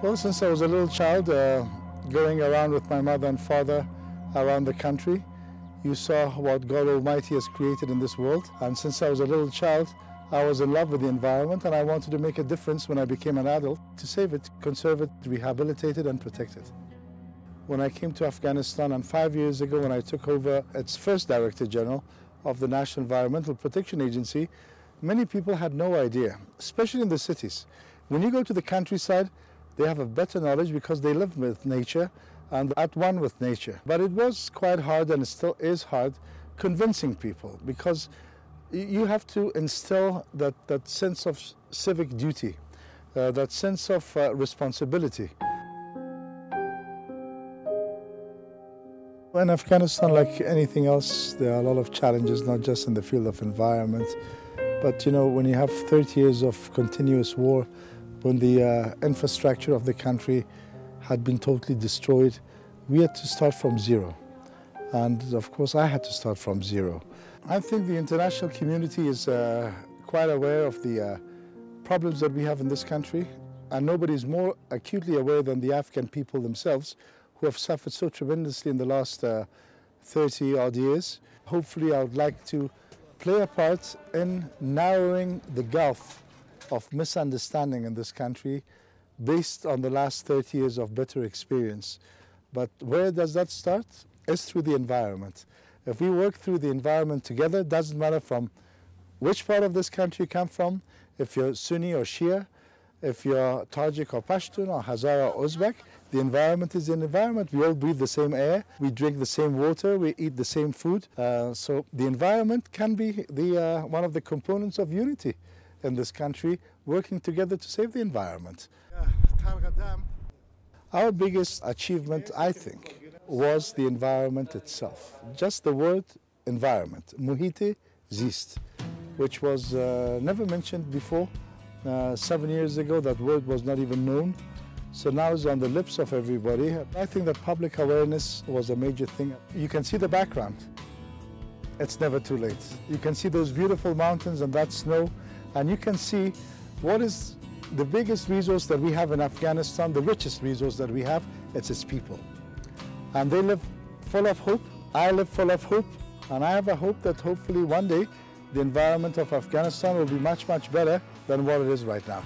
Well, since I was a little child, going around with my mother and father around the country, you saw what God Almighty has created in this world. And since I was a little child, I was in love with the environment, and I wanted to make a difference when I became an adult to save it, conserve it, rehabilitate it, and protect it. When I came to Afghanistan, and 5 years ago when I took over its first Director General of the National Environmental Protection Agency, many people had no idea, especially in the cities. When you go to the countryside, they have a better knowledge because they live with nature and at one with nature. But it was quite hard, and it still is hard, convincing people, because you have to instill that sense of civic duty, that sense of responsibility. In Afghanistan, like anything else, there are a lot of challenges, not just in the field of environment, but you know, when you have 30 years of continuous war, when the infrastructure of the country had been totally destroyed, we had to start from zero. And of course, I had to start from zero. I think the international community is quite aware of the problems that we have in this country, and nobody is more acutely aware than the Afghan people themselves, who have suffered so tremendously in the last 30-odd years. Hopefully, I would like to play a part in narrowing the gulf of misunderstanding in this country based on the last 30 years of bitter experience. But where does that start? It's through the environment. If we work through the environment together, it doesn't matter from which part of this country you come from, if you're Sunni or Shia, if you're Tajik or Pashtun or Hazara or Uzbek, the environment is an environment. We all breathe the same air, we drink the same water, we eat the same food. So the environment can be one of the components of unity in this country, working together to save the environment. Our biggest achievement, I think, was the environment itself. Just the word environment, Muhit Zist, which was never mentioned before. 7 years ago, that word was not even known. So now it's on the lips of everybody. I think that public awareness was a major thing. You can see the background. It's never too late. You can see those beautiful mountains and that snow, and you can see what is the biggest resource that we have in Afghanistan, the richest resource that we have, it's its people. And they live full of hope. I live full of hope, and I have a hope that hopefully one day the environment of Afghanistan will be much, much better than what it is right now.